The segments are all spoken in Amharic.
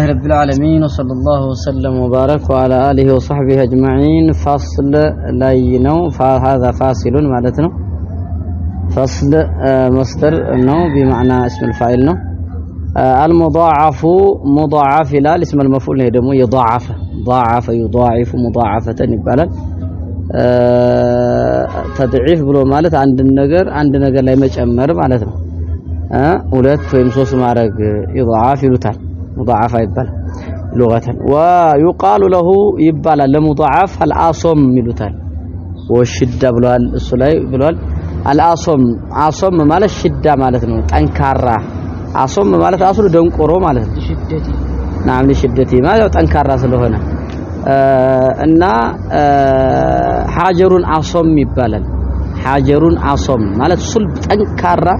رب العالمين وصلى الله وسلم وبارك وعلى آله وصحبه أجمعين. فصل لينو فهذا فاصل معناته فصل مصدر نو بمعنى اسم الفاعل نو. المضاعف مضاعف لا اسم المفعول هدمو يضاعف ضاعف يضاعف مضاعفة يبالا تضعيف بلو مالت عند النجر لا يمጨመር ማለት ነው ሁለት ወይም ሶስት ማድረግ يضاعف ይሉታል مضاعف يبال لغة. ويقال له يبال لمضاعف الأصم يلوتال والشدة بلوال السلاي بلوال الأصم أصم مال الشدة مالتنا أنكارا أصم مالت أصل دنقرو مالتنا شدتي نعم لشدتي ما لو أنكارا سلوهنا إن حجر أصم يبالل حجر أصم مالت صلب أنكارا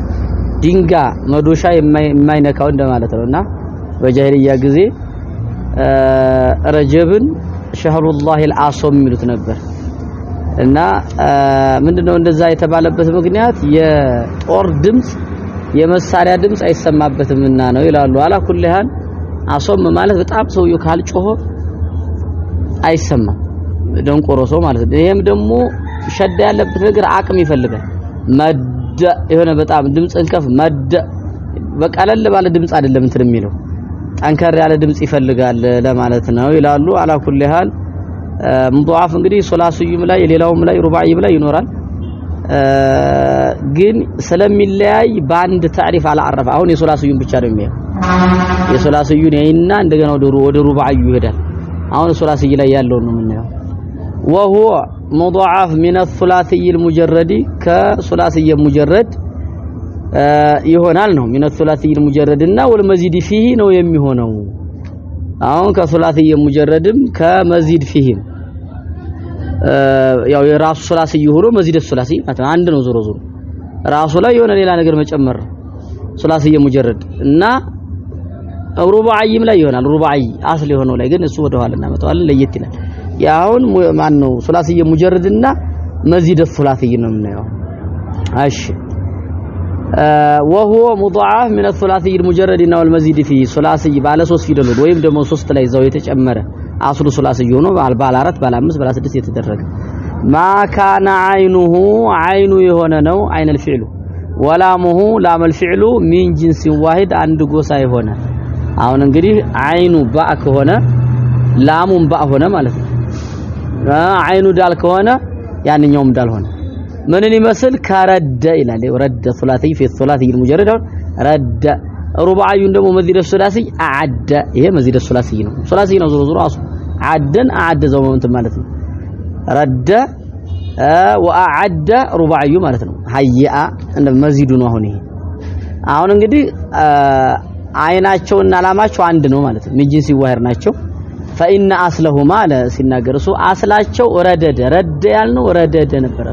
دينجا مدوشا ما ينكون ده مالتنا በጃሂልያ ጊዜ ረጀብን ሸህሩላህ አልአሶም የሚሉት ነበር እና ምንድነው እንደዛ የተባለበት ምክንያት የጦር ድምጽ የመሳሪያ ድምጽ አይሰማበትምና ነው ይላሉ። አላኩልሃን አሶም ማለት በጣም ሰውየው ካልጮኸ አይሰማም ደንቆሮ ሰው ማለት ነው። ይሄም ደግሞ ሸዳ ያለበት ነገር አቅም ይፈልጋል። መደ የሆነ በጣም ድምጽን ከፍ መደ በቀለል ባለ ድምጽ አይደለም እንትን የሚለው ጠንከር ያለ ድምጽ ይፈልጋል ለማለት ነው ይላሉ። አላኩልሃን ሙضاعፍ እንግዲህ ሶላስዩም ላይ ሌላውም ላይ ሩባዒም ላይ ይኖራል ግን ስለሚለያይ በአንድ ታሪፍ አላረፈ። አሁን የሶላስዩም ብቻ ነው የሚያየው የሶላስዩን ያይና እንደገና ወደ ሩባዒዩ ይሄዳል። አሁን ሶላስይ ላይ ያለው ነው የምናየው። وهو مضاعف من الثلاثي المجرد كثلاثي المجرد ይሆናል ነው من الثلاثي المجرد እና والمزيد فيه ነው የሚሆነው። አሁን ከثلاثي المجردም ከመዚድ فيه ያው የራሱ ثلاثي ሆኖ መዚድ ثلاثي ማለት አንድ ነው። ዞሮ ዞሮ ራሱ ላይ የሆነ ሌላ ነገር መጨመር ثلاثي المجرد እና ሩባዒም ላይ ይሆናል። ሩባዒ አስል የሆነው ላይ ግን እሱ ወደ ኋላ እናመጣዋለን ለየት ይላል። ያውን ማን ነው ثلاثي المجرد እና መዚድ ثلاثي ነው የምናየው። እሺ وهو مضاعف من الثلاثي المجرد እና والمزيد فيه ثلاثي ባለ 3 ፊደሎች ወይም ደግሞ 3 ላይ ዛው የተጨመረ አስሉ ثلاثي ሆኖ ባለ 4 ባለ 5 ባለ 6 የተደረገ ما كان عينه عين የሆነ ነው عين الفعل ولامه لام الفعل من جنس واحد አንድ ጎሳ የሆነ። አሁን እንግዲህ አይኑ ባእ ከሆነ ላሙም ባእ ሆነ ማለት ነው። አይኑ ዳል ከሆነ ያንኛውም ዳል ሆነ። ምንን ይመስል ከረደ ይላል። ረደ ثلاثي في الثلاثي المجرد ረደ ሩባዒዩን ደግሞ መዚድ الثلاثي አዓደ ይሄ መዚድ الثلاثي ነው። ثلاثي ነው ዞሮ ዞሮ አሱ አደን አዓደ ዘው እንትን ማለት ነው። ረደ ወአዓደ ሩባዒዩ ማለት ነው። ሀይአ እንደ መዚዱ ነው። አሁን እንግዲህ አይናቸውና ላማቸው አንድ ነው ማለት ነው። ሚጂን ሲዋህር ናቸው። فإن أصلهما لا ሲናገር እሱ አስላቸው ረደደ ረደ ያልነው ረደደ ነበር።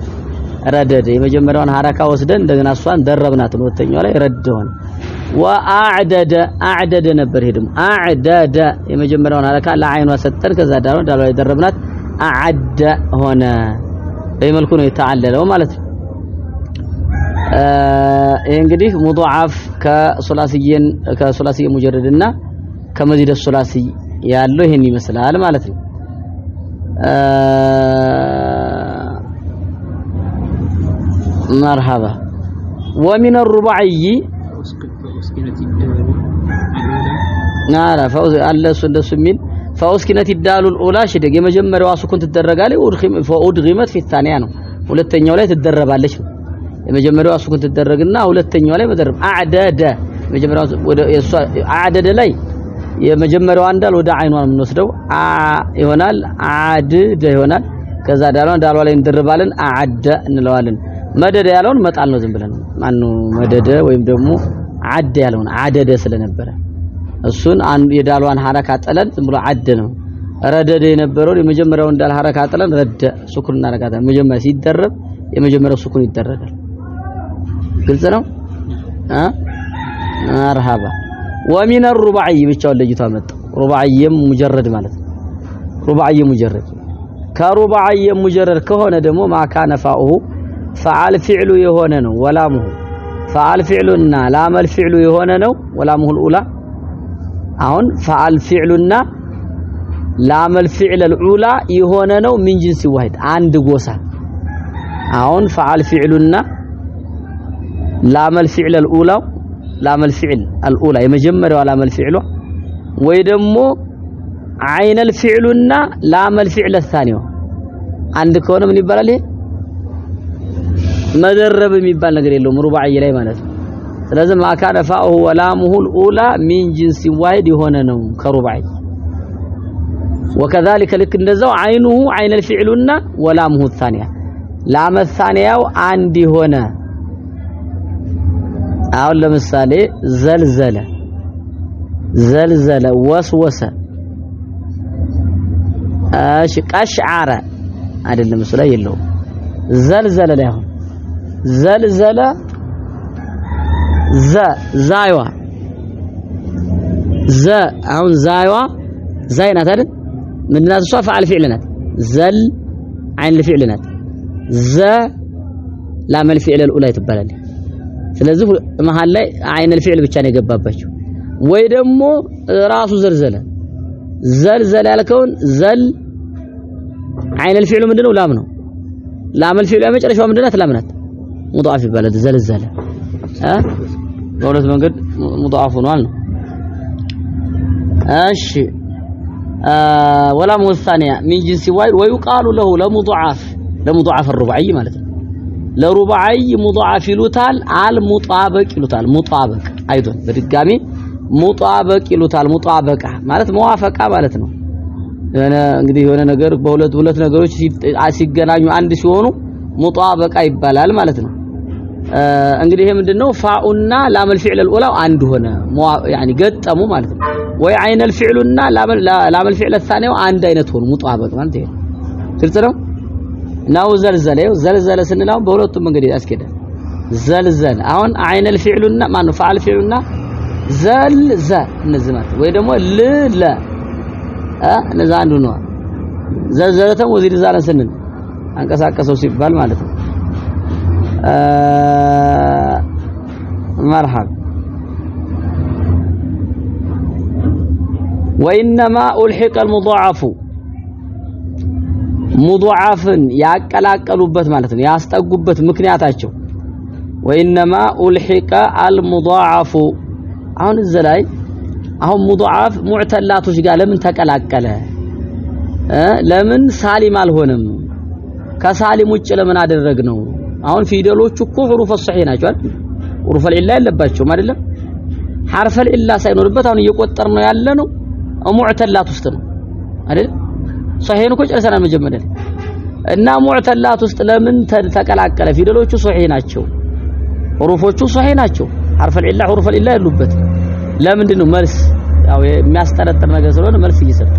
ረደደ የመጀመሪያውን ሐረካ ወስደን እንደገና እሷን ደረብናት ነው። ወተኛው ላይ ረደ ሆነ። ወአዕደደ አዕደደ ነበር። ሄድም አዕደደ የመጀመሪያውን ሐረካ ለአይኗ ሰጠን ከዛ ዳሩ ላይ ደረብናት አዕደ ሆነ። በመልኩ ነው የተዓለለው ማለት ነው። ይሄ እንግዲህ ሙضاعፍ ከሶላሲየ ሙጀረድና ከመዚድ ሶላሲ ያለው ይሄን ይመስላል ማለት ነው። مرحبا. ومن الرباعي نعرف الله سندس من فأسكنت الدال الأولى شدق የመጀመሪያዋ ሱኩን ትደረጋለች فأدغمت في الثانية ነው። ሁለተኛው ላይ ትደረባለች። የመጀመሪያዋ ሱኩን ትደረግና ሁለተኛው ላይ መደረብ አዕደደ የመጀመሪያው ወደ አዕደደ ላይ የመጀመሪያው እንዳል ወደ አይኗን የምንወስደው ይሆናል አዕደደ ይሆናል። ከዛ ዳሏ ላይ እንደርባለን አዕደ እንለዋለን። መደደ ያለውን መጣል ነው ዝም ብለን ማነው መደደ ወይም ደግሞ አደ ያለውን አደደ ስለነበረ እሱን አንድ የዳሏን ሐረካ ጠለን ዝም ብሎ አደ ነው። ረደደ የነበረው የመጀመሪያው እንዳል ሐረካ ጠለን ረደ ሱኩን እናረጋታለን። መጀመሪያ ሲደረብ የመጀመሪያው ሱኩን ይደረጋል። ግልጽ ነው። مرحبا. ومن الرباعي ብቻውን ለይቶ አመጣ። ሩባዒየም ሙጀረድ ማለት ነው። ሩባዒየ ሙጀረድ ከሩባዒየ ሙጀረድ ከሆነ ደግሞ ማካነ ፋኡሁ فعل فعل የሆነ ነው። ወላሙሁ فعل فعلنا لام الفعل የሆነ ነው። ወላሙሁ الأولى አሁን ፈዓል ፊዕሉና ላመል ፊዕል العولى የሆነ ነው من جنس واحد አንድ ጎሳ አሁን ፈዓል ፊዕሉና ላመል ፊዕል العولى ላመል ፊዕል العولى የመጀመሪያው ላመል ፊዕሉ ወይ ደግሞ عين الفعلና ላመል ፊዕል الثانيው አንድ ከሆነ ምን ይባላል ይሄ መደረብ የሚባል ነገር የለውም ሩባዒ ላይ ማለት ነው ስለዚህ ማካነ ፋኡ ወላሙሁ الأولى من جنس واحد የሆነ ነው ከሩባዒ وكذلك لك እንደዛው عينه عين الفعلና ወላሙሁ الثانية ላመ الثانيው አንድ የሆነ አሁን ለምሳሌ ዘልዘለ ዘልዘለ ወስወሰ እሺ ቀሽዓረ አይደለም እሱ ላይ የለውም ዘልዘለ ላይ አሁን ዘልዘለ ዛይዋ አሁን ዛይዋ ዛይናት አይደል ምንናት እሷ ፈዓል ፊዕል ናት ዘል عين الفعل ናት ላመል ፊዕል الأولى ትባላለች ስለዚህ መሃል ላይ عين الفعل ብቻ ነው የገባባቸው ወይ ደግሞ ራሱ ዘልዘለ ያልከውን ዘል عين الفعل ምንድነው ላም ነው ላመል ፊዕል የመጨረሻው ምንድናት ላም ናት ሙضاعፍ ይባላል ዘልዘለ በሁለት መንገድ ሙضاعፍ ሆኗል ነው እሺ ولا مثانيه من جنس واحد ويقال له لمضاعف الرباعي ማለት ነው ለሩባዒ ሙضاعፍ ይሉታል አልሙጣበቅ ይሉታል ሙጣበቅ አይዶን በድጋሚ ሙጣበቅ ይሉታል ሙጣበቃ ማለት መዋፈቃ ማለት ነው እንግዲህ የሆነ ነገር በሁለት ነገሮች ሲገናኙ አንድ ሲሆኑ ሙጣበቃ ይባላል ማለት ነው እንግዲህ ይሄ ምንድነው ፋኡና ላመል ፊዕል الأولى አንድ ሆነ يعني ገጠሙ ማለት ነው ወይ عين الفعلና ላመል ፊዕል الثانيው አንድ አይነት ሆኑ ሙጣበቅ ማለት ይሄ ግልጽ ነው ናው ዘልዘለ ስንላው በሁለቱም መንገድ ያስኬዳል ዘልዘል አሁን عين الفعلና ማነው ፈዓል ፊዕሉና ዘልዘ እነዚህ ማለት ወይ ደግሞ ልለ እነዛ አንዱ ነው ዘልዘለተም ወዚር ዛለ ስንል አንቀሳቀሰው ሲባል ማለት ነው مرحبا وإنما ألحق المضاعف مضاعفን ያቀላቀሉበት ማለት ነው ያስጠጉበት ምክንያታቸው وإنما ألحق المضاعف አሁን እዚህ ላይ አሁን ሙضاعፍ ሙዕተላቶች ጋር ለምን ተቀላቀለ ለምን ሳሊም አልሆነም ከሳሊም ውጭ ለምን አደረግነው አሁን ፊደሎቹ እኮ حروف الصحيح ናቸው አይደል حروف العله ያለባቸው አይደለም حرف العله ሳይኖርበት አሁን እየቆጠር ነው ያለ ነው ሙዕተላት ውስጥ ነው አይደል صحيح ነው ጨርሰናል መጀመሪያ እና ሙዕተላት ውስጥ ለምን ተቀላቀለ ፊደሎቹ صحيح ናቸው حروفዎቹ صحيح ናቸው حرف العله حروف العله ያሉበት ለምንድን ነው መልስ ያው የሚያስጠረጥር ነገር ስለሆነ መልስ እየሰጠ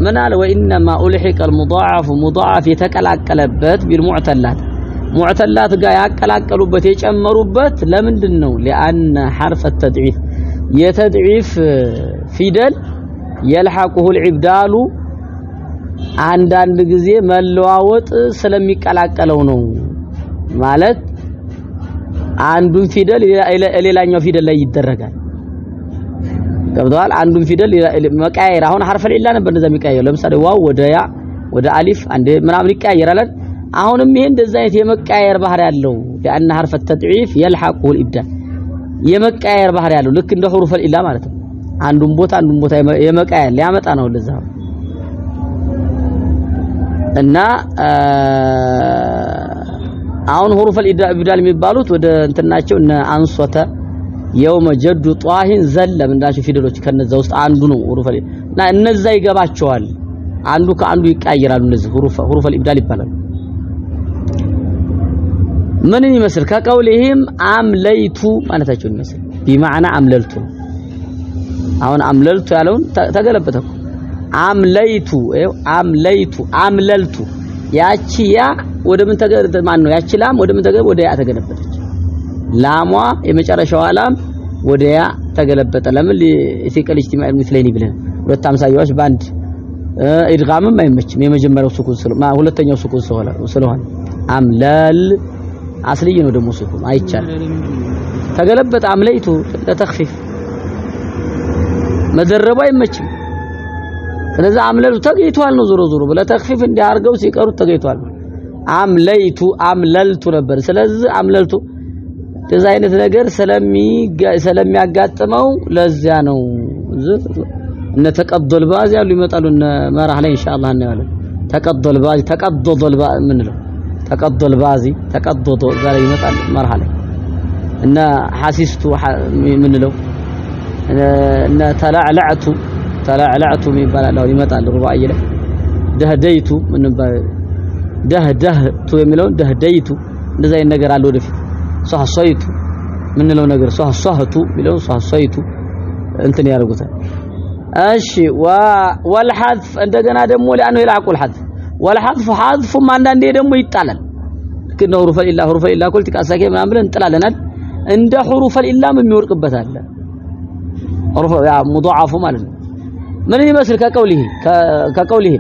ምን አለ وانما الحق المضاعف مضاعف የተቀላቀለበት بالمعتلات ሙዕተላት ጋር ያቀላቀሉበት የጨመሩበት ለምንድን ነው لان حرف التضعيف የተضعيف ፊደል يلحقه الابدال አንዳንድ ጊዜ መለዋወጥ ስለሚቀላቀለው ነው ማለት አንዱን ፊደል ሌላኛው ፊደል ላይ ይደረጋል ገብቷል አንዱን ፊደል መቀያየር አሁን حرف العله ነበር እንደዛ የሚቀያየር ለምሳሌ ዋው ወደ ያ ወደ አሊፍ አንዴ ምናምን ይቀያየራል አሁንም ይሄ እንደዛ አይነት የመቀያየር ባህሪ ያለው لان حرف التضعيف يلحقه الابدال የመቀያየር ባህሪ ያለው ልክ እንደ حروف العله ማለት ነው አንዱን ቦታ የመቀያየር ሊያመጣ ነው ለዛ እና አሁን حروف الابدال የሚባሉት ወደ እንትናቸው እነ አንሶተ የውመ ጀዱ ጧሂን ዘለም እንዳቸው ፊደሎች ከነዛ ውስጥ አንዱ ነው حروف እና እነዛ ይገባቸዋል አንዱ ከአንዱ ይቀያየራሉ እነዚህ حروف الابدال ይባላሉ ምን ይመስል ከቀውልህም አምለይቱ ማለታቸው ይመስል بمعنى አምለልቱ አሁን አምለልቱ ያለውን ተገለበተው አምለይቱ አምለልቱ ያቺ ያ ወደ ምን ተገለበተ ማን ነው ያቺ ላም ወደ ምን ተገለበተ ወደ ያ ተገለበተች ላሟ የመጨረሻው ላም ወደ ያ ተገለበጠ ለምን ለሲቀል اجتماع المثلين ብለን ሁለት አምሳያዎች ባንድ ኢድጋምም አይመችም የመጀመሪያው ሱኩን ሁለተኛው ሱኩን ስለሆነ አምለል አስልይ ነው ደግሞ ሱኩን አይቻል ተገለበጠ አምለይቱ ለተخفيف መደረቡ አይመችም ስለዚህ አምለልቱ ተገይቷል ነው ዞሮ ዞሮ ለተخفيف እንዲያርገው ሲቀሩት ተገይቷል አምለይቱ አምለልቱ ነበር ስለዚህ አምለልቱ እንደዛ አይነት ነገር ስለሚያጋጥመው ለዚያ ነው እነ ተቀደል ባዝ ያሉ ይመጣሉ እነ መራህ ላይ ኢንሻአላህ እናያለን ተቀደል ባዝ ተቀደል ባዝ ምን ነው ተቀደል ባዚ ተቀደዶ ዛሬ ይመጣል መራህ ላይ እና ሐሲስቱ ምን ነው እነ ተላዕለዕቱ ይባላል ይመጣል ሩባይ ላይ ደህደይቱ ምን ባይ ደህደህቱ የሚለው ደህደይቱ እንደዛ አይነት ነገር አለ ወደፊት ሷህሷይቱ ምን ነው ነገር ሷህሷህቱ ሚለው ሷህሷይቱ እንትን ያርጉታል እሺ والحذف እንደገና ደግሞ ለአንሁ ይላቁ الحذف والحذف حذف አንዳንዴ ደግሞ ይጣላል ከነ حروف الا ቁልት ካሳከ ምናምን ብለን እንጥላለናል እንደ حروف الا የሚወርቅበት አለ حروف ያ مضاعف ማለት ነው ምን ይመስል ከቀውሊህ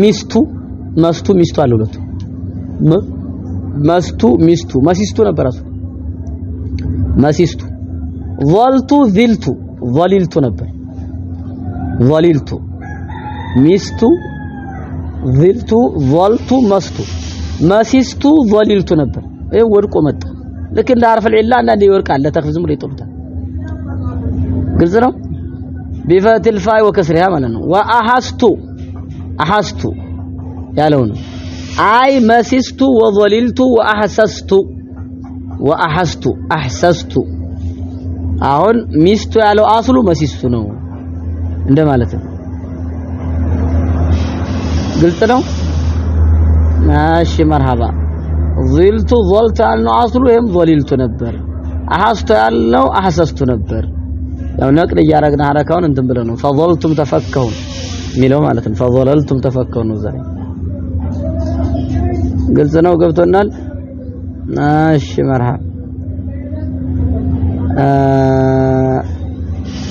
ሚስቱ አለ ሁለቱ መሲስቱ ነበራሱ መሲስቱ ظللت ነበር ظللت ሚስቱ ظلت መሲስቱ ظللت ነበር ይሄ ወድቆ መጣ ልክ እንደ حرف العله አንዳንዴ ይወርቃል ለተخفيف ዝም ብሎ ይጥሉታል ግልጽ ነው بفتح الفاء وكسرها ማለት ነው واحست ያለው ነው አይ መሲስቱ وظللت واحسست አሁን ሚስቱ ያለው አስሉ መሲስቱ ነው እንደማለት ነው ግልጽ ነው ማሽ مرحبا ظلت ያለው አስሉ ይሄም ظللت ነበር አሐስቱ ያለው አሐሰስቱ ነበር ያው ነቅል ያረግና ሐረካውን እንትን ብለው ነው فظلتم تفكون ሚለው ማለት ነው فظللتم تفكون ነው ዛሬ ግልጽ ነው ገብቶናል ማሽ مرحبا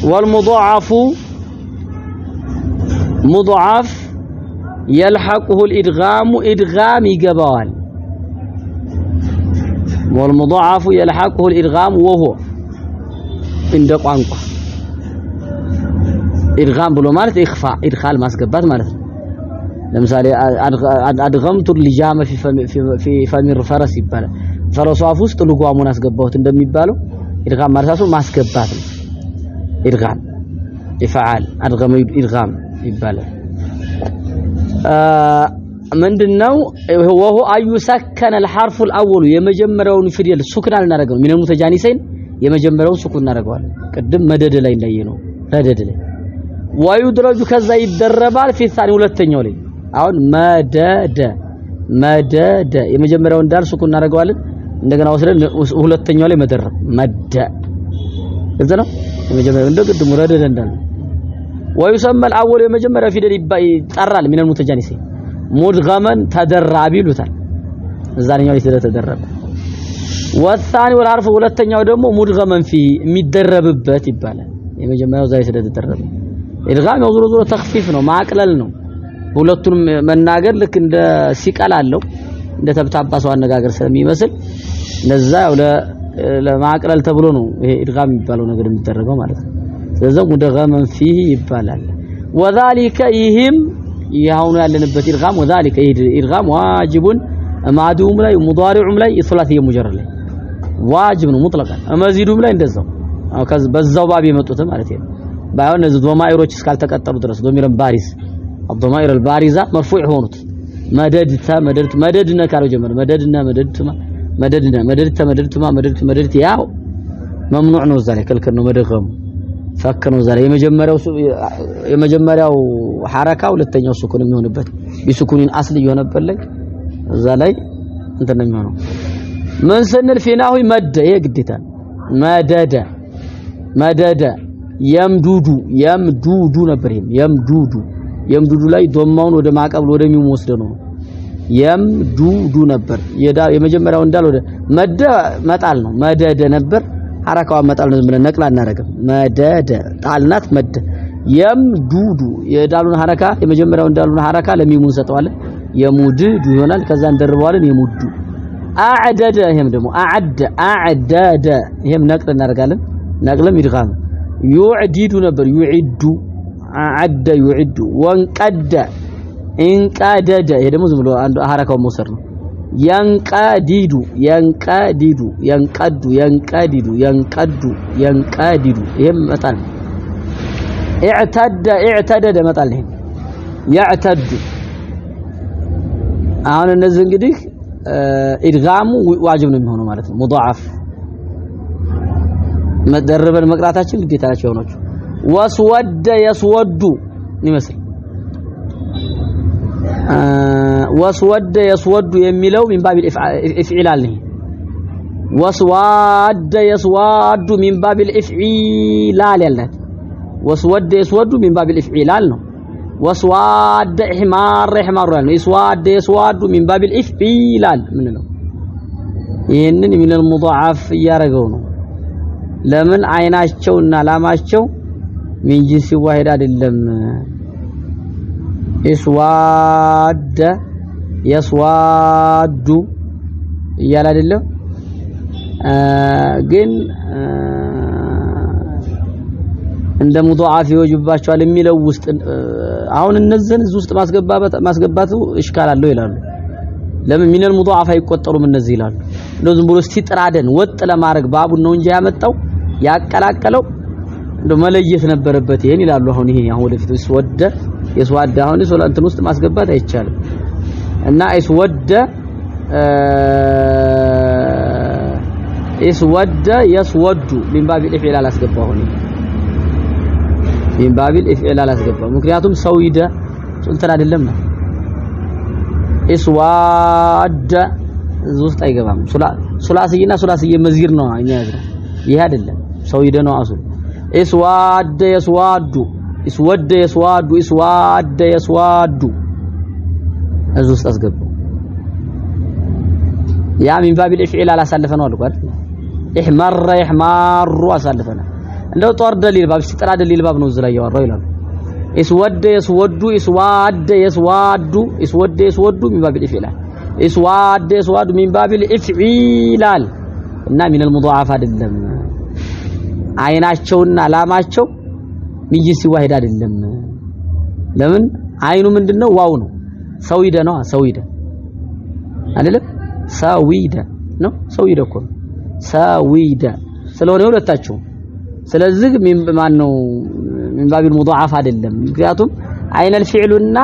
والمضاعف مضاعف يلحقه الادغام يجبوال والمضاعف يلحقه الادغام وهو عند ቋንቋ ادغام ብሎ ማለት اخفاء ادخال ማስገባት ማለት ነው ለምሳሌ አድغمت اللجام في فم الفرس ይባላል ፈረሱ አፍ ውስጥ ልጓሙን አስገባሁት እንደሚባለው ادغام ማርሳሱ ማስገባት ነው ادغام يفعل ادغم ادغام ይባላል ምንድነው وهو ايسكن الحرف الاول የመጀመሪያውን ፊደል ሱክን አልናረገው ሚነሙ ተጃኒሰን የመጀመሪያውን ሱክን እናረጋዋለን ቅድም መደድ ላይ እንደየነው ረደድ ላይ ويدرج ከዛ ይደረባል في الثاني ሁለተኛው ላይ አሁን መደደ የመጀመሪያውን ዳር ሱክን እናረጋዋለን እንደገና ወስደን ሁለተኛው ላይ መደረብ መደ እዛ ነው የመጀመሪያው እንደቅድሙ ረደደ እንዳለ ويسمى الاول የመጀመሪያው ፊደል ይጠራል من المتجانسين مدغما ተደራቢ ይሉታል እዛኛው ላይ ተደረበ والثاني والحرف ሁለተኛው ደግሞ مدغما فيه የሚደረብበት ይባላል የመጀመሪያው ዛይ ተደረበ ادغام ያው ዞሮ ተخفيف ነው ማቅለል ነው ሁለቱንም መናገር ልክ እንደ ሲቀላለው እንደ ተብታባሰው አነጋገር ስለሚመስል ለዛ ያው ለማቅለል ተብሎ ነው ይሄ ادغام የሚባለው ነገር የሚደረገው ማለት ነው ስለዚህ مدغما فيه ይባላል وذلك ይህም ያውኑ ያለንበት ادغام وذلك ادغام واجب ማዱም ላይ ሙዳሪዑም ላይ ثلاثي ሙጀረድ ላይ ዋጅብ ነው ሙጥለቃ መዚዱም ላይ እንደዛው በዛው ባብ የመጡት ማለት ነው ባይሆን እነዚህ ዶማኢሮች እስካልተቀጠሉ ድረስ ዶሚረን ባሪዝ الضمائر البارزه مرفوع ሆኑት መደድና ካለው ጀመረ መደድት ያው ممنوع ነው ዛሬ ከልከል ነው መደገሙ ፈክ ነው ዛሬ የመጀመሪያው ሐረካ ሁለተኛው ሱኩን የሚሆንበት ቢሱኩኒን አስል የሆነበት ላይ እዛ ላይ እንትን ነው የሚሆነው ምን ስንል ፊናሁ መደ የግዴታ መደደ የምዱዱ ነበር የምዱዱ ላይ ዶማውን ወደ ማቀብል ወደሚሙ ወስደ ነው የምዱዱ ነበር የመጀመሪያው እንዳል ወደ መደ መጣል ነው መደደ ነበር ሐረካው መጣል ነው ዝም ነቅላ እናረጋም መደደ ጣልናት መደ የምዱዱ የዳሉን ሐረካ የመጀመሪያው እንዳሉን ሐረካ ለሚሙን ሰጠዋለን የሙድዱ ይሆናል ከዛ እንደርበዋለን የሙዱ አዕደደ ይሄም ደግሞ አዕደደ ይሄም ነቅል እናረጋለን ነቅልም ይድጋም يعدد نبر يعد عد يعد وانقد انقدد هي دمو زم بلو አንዱ حركه موسر ነው ينقدد ينقدد ينقد ينقدد ينقد ينقدد ይሄም መጣል اعتدد መጣል ይሄ يعتد አሁን እነዚህ እንግዲህ ኢድጋሙ ዋጅብ ነው የሚሆነው ማለት ነው ሙضاعፍ መደረበን መቅራታችን ግዴታቸው ሆኖች ወስወደ يسود ይመስል ወስወደ يسود የሚለው من باب الافعال ነው ወስዋደ يسود من باب الافعال ያላት ወስወደ يسود من باب الافعال ነው وسواد احمار ነው يسواد يسواد من باب الافعال ምን ነው ይሄንን من المضاعف ያረጋው ነው ለምን አይናቸውና ላማቸው من جنس واحد አይደለም يسواد يسواد ይያል አይደለም ግን እንደ ሙضاعف ይወጅባቸዋል የሚለው ውስጥ አሁን እነዚህን እዚህ ውስጥ ማስገባቱ እሽካል አለው ይላሉ ለምን ሚነል ሙضاعف አይቆጠሩም እነዚህ ይላሉ እንደው ዝም ብሎ እስቲጥራደን ወጥ ለማድረግ ባቡን ነው እንጂ ያመጣው ያቀላቀለው እንደው መለየት ነበረበት ይሄን ይላሉ አሁን ይሄ አሁን ወደፊት ይስወደ የስዋዳ አሁን ሶላንትን ውስጥ ማስገባት አይቻልም እና ይስወደ ይስወደ يسود من باب الافعال አስገባው ነው من باب الافعال አስገባው ምክንያቱም ሰውይደ እንትን አይደለም ነው اسواد ዙስጥ አይገባም ሱላሲና ሱላሲየ መዝጊር ነው እኛ ያዝነው ይሄ አይደለም ሰውይደ ነው አሱ اسواد يسواد اسود يسواد اسواد يسواد ዙስጥ አስገባው ያ من باب الافعال አላሳለፈነው አልኩ አይደል احمر يحمر አሳልፈና እንደው ጦር ደሊል ባብ ሲጥራ ደሊል ባብ ነው እዚህ ላይ ያወራው ይላል اسود يسود اسواد يسواد اسود يسود من باب الافعال اسواد يسواد من باب الافعال እና من المضاعف አይደለም አይናቸውና ላማቸው ሚጂሲ ዋሂድ አይደለም ለምን አይኑ ምንድነው ዋው ነው ሰውይደ ነው ሰውይደ አይደለም ሰውይደ ነው ሰውይደ እኮ ሰውይደ ስለሆነ ሁለታቸው ስለዚህ ማን ነው من باب المضاعف አይደለም ምክንያቱም አይነ الفعلና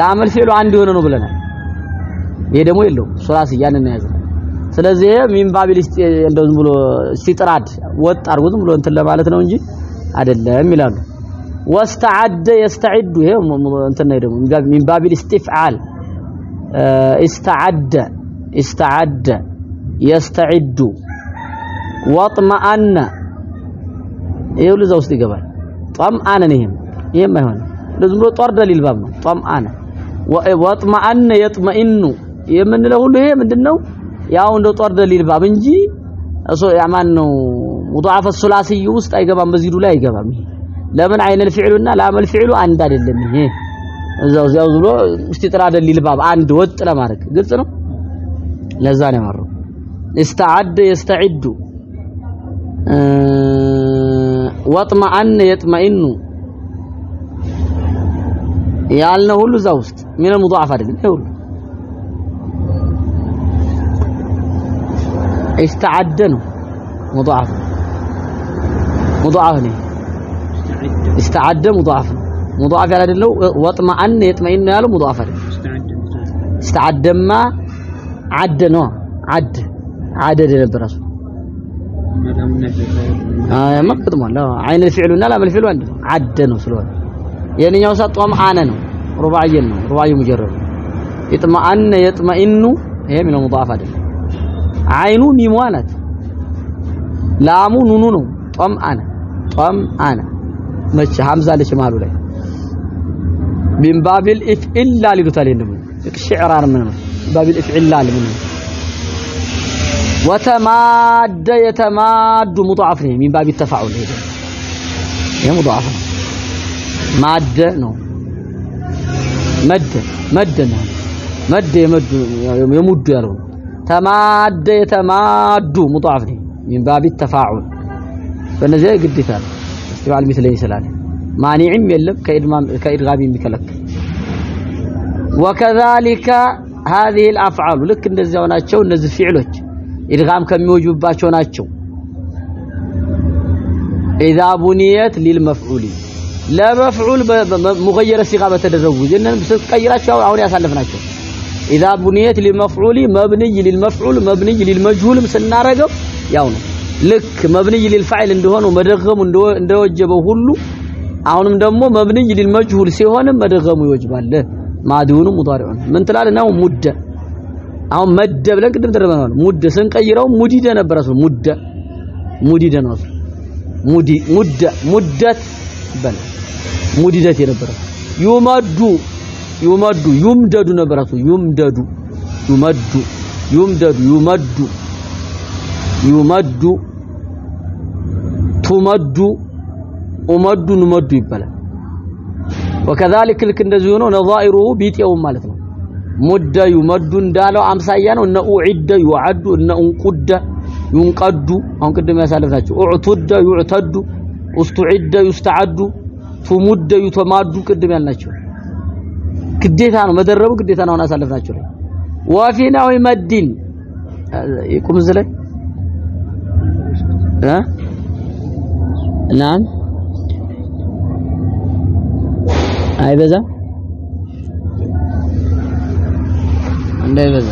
ላም الفعل አንድ የሆነ ነው ብለናል ይሄ ደግሞ የለው ሱላስ ያንን ነው ያዘው ስለዚህ من باب እንደው ዝም ብሎ ሲጥራድ ወጥ አርጉ ዝም ብሎ እንትን ለማለት ነው እንጂ አይደለም ይላሉ واستعد يستعد ይሄ እንትን ነው ደግሞ من باب الاستفعال استعد استعد يستعد واطمأن ይሄው ለዛ ውስጥ ይገባል طمأن ይሄም አይሆን ለዝም ብሎ ጦር ደሊል ባብ ነው طمأن واطمأن يطمئن የምንለው ሁሉ ይሄ ምንድነው ያው እንደ ጦር ደሊል ባብ እንጂ እሱ ያማን ነው ሙضاعف الثلاثي ውስጥ አይገባም በዚዱ ላይ አይገባም ይሄ ለምን አይነ الفعلና ላም الفعل አንድ አይደለም ይሄ እዛው ዝሎ እስቲጥራ ደሊል ባብ አንድ ወጥ ለማድረግ ግልጽ ነው ለዛ ነው ያመረው استعد يستعد واطمأن يطمئن ያልነው ሁሉ እዛው ውስጥ من المضاعف አይደለም ይሄ ሁሉ استعد ነው مضاعف ነው استعد مضاعف مضاعف ያለ አይደለም واطمأن يطمئن ያለው مضاعف አይደለም استعدማ عد ነው عد عدد ነበር እሱ መቅጥሟል አይነ الفعلና ላም الفعل አንድ ነው عد ነው ስለሆነ የኛው ሰጥቷም አነ ነው ሩባዕይ ነው ሩባዕይ ሙጀረድ يطمئن يطمئن ይሄ من المضاعف አይደለም አይኑ ሚሙ ናት ላሙ ኑኑ ነው طمأن መቼ ሐምዛ ለች ማሉ ላይ من باب الافعال ይሉታል እንደምን ሽዕራር ምን ነው باب الافعال ምን ነው وتماد يتماد مضاعف ነው من باب التفاعل ይሄ مضاعف ነው ማደ ነው መደ ነው መደ የሙዱ ያለው ተማደ የተማዱ مضاعف ነው من باب التفاعل በእነዚህ ግዴታ استفعال مثلين سلال مانع يلم كإدغام የሚከለክል وكذلك هذه الافعال ልክ እንደዚያው ናቸው እነዚህ ፊዕሎች ኢድጋም ከሚወጁባቸው ናቸው اذا بنيت للمفعول لا مفعول مغير صيغه በተደረጉ እነን ስትቀይራቸው አሁን ያሳለፍናቸው اذا بنيت للمفعول مبني للمفعول مبني للمجهول ስናረገው ያው ነው ልክ مبني للفاعل እንደሆነው መደገሙ እንደወጀበው ሁሉ አሁንም ደግሞ مبني للمجهول ሲሆን መደገሙ ይወጅባል ማዲውኑ ሙዳሪዑን ምን ትላለህ ነው ሙደ አሁን መደ ብለን ቅድም ተደረመናል ሙደ ስንቀይረው ሙዲደ ነበር እሱ ሙዲደ ነው ሙደት በል ሙዲደት የነበረ ይመዱ ነበር እሱ ይመዱ ቱመዱ ኡመዱ ንመዱ ይባላል وكذلك لك እንደዚህ ሆኖ ነዛኢሩሁ ቢጤው ማለት ነው ሙደ ይመዱ እንዳለው አምሳያ ነው እነ ኡዒደ ይعد እነ እንቁደ ይንቀዱ አሁን ቅድም ያሳለፍናቸው ኡዕቱደ ይዕተዱ ኡስቱዒደ ይስተዓዱ ቱሙደ ይተማዱ ቅድም ያልናቸው ግዴታ ነው መደረቡ ግዴታ ነው አሳለፍናቸው ላይ ወፊናው መዲን ይቁም ዝለ نعم አይበዛ እንዳይበዛ